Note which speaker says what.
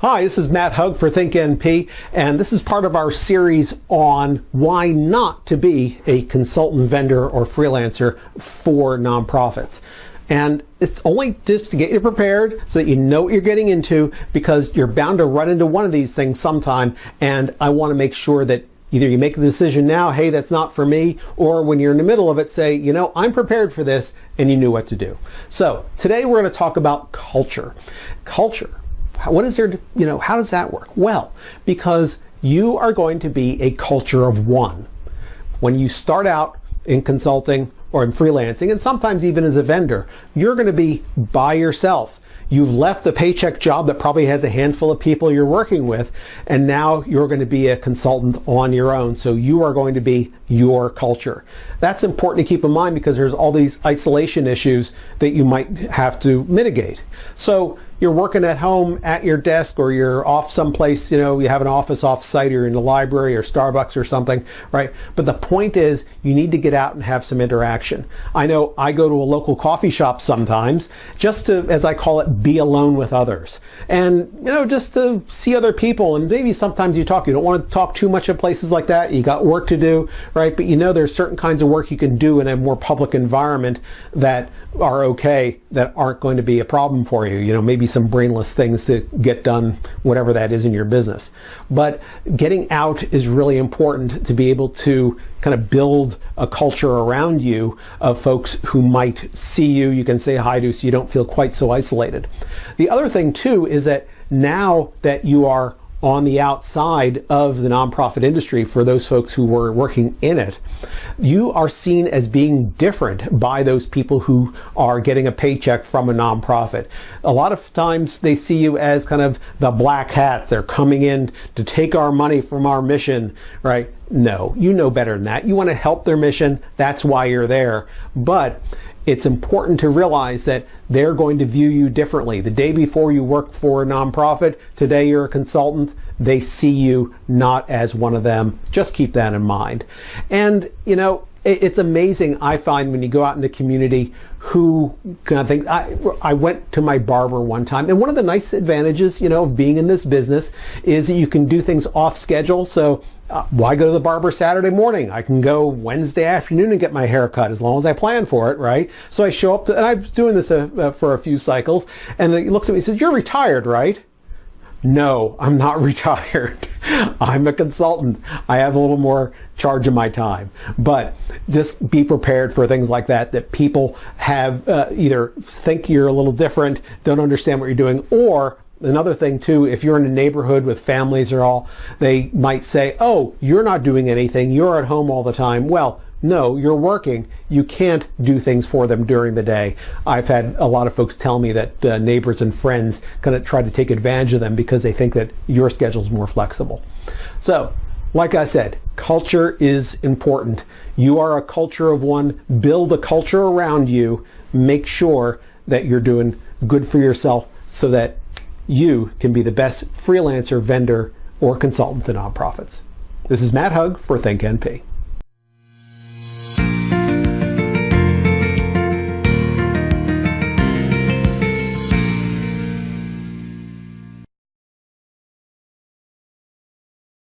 Speaker 1: Hi, this is Matt Hug for Think NP, and this is part of our series on why not to be a consultant, vendor, or freelancer for nonprofits. And it's only just to get you prepared so that you know what you're getting into, because you're bound to run into one of these things sometime, and I want to make sure that either you make the decision now, hey, that's not for me, or when you're in the middle of it, say, you know, I'm prepared for this, and you knew what to do. So today we're going to talk about culture. Culture. What is there, how does that work? Well, because you are going to be a culture of one. When you start out in consulting or in freelancing, and sometimes even as a vendor, you're going to be by yourself. You've left a paycheck job that probably has a handful of people you're working with, and now you're going to be a consultant on your own. So you are going to be your culture. That's important to keep in mind because there's all these isolation issues that you might have to mitigate. So you're working at home at your desk, or you're off someplace, you have an office off site, or in the library or Starbucks or something, right? But the point is you need to get out and have some interaction. I know I go to a local coffee shop sometimes just to, as I call it, be alone with others. And, just to see other people, and maybe sometimes you don't want to talk too much at places like that. You got work to do, right? But there's certain kinds of work you can do in a more public environment that are okay, that aren't going to be a problem for you. Maybe some brainless things to get done, whatever that is in your business. But getting out is really important to be able to kind of build a culture around you of folks who might see you, you can say hi to, so you don't feel quite so isolated. The other thing too is that now that you are on the outside of the nonprofit industry, for those folks who were working in it, you are seen as being different by those people who are getting a paycheck from a nonprofit. A lot of times they see you as kind of the black hats. They're coming in to take our money from our mission, right? No, you know better than that. You want to help their mission. That's why you're there. But it's important to realize that they're going to view you differently. The day before you work for a nonprofit, today you're a consultant, they see you not as one of them. Just keep that in mind. And, it's amazing, I find, when you go out in the community, who kind of think, I went to my barber one time, and one of the nice advantages, of being in this business is that you can do things off schedule. So why go to the barber Saturday morning? I can go Wednesday afternoon and get my hair cut as long as I plan for it, right? So I show up, and I was doing this for a few cycles, and he looks at me and says, "You're retired, right?" No, I'm not retired. I'm a consultant. I have a little more charge of my time. But just be prepared for things like that people have either think you're a little different, don't understand what you're doing, or another thing too, if you're in a neighborhood with families or all, they might say, "Oh, you're not doing anything. You're at home all the time." Well, no, you're working. You can't do things for them during the day. I've had a lot of folks tell me that neighbors and friends kind of try to take advantage of them because they think that your schedule's more flexible. So, like I said, culture is important. You are a culture of one. Build a culture around you. Make sure that you're doing good for yourself so that you can be the best freelancer, vendor, or consultant to nonprofits. This is Matt Hug for Think NP.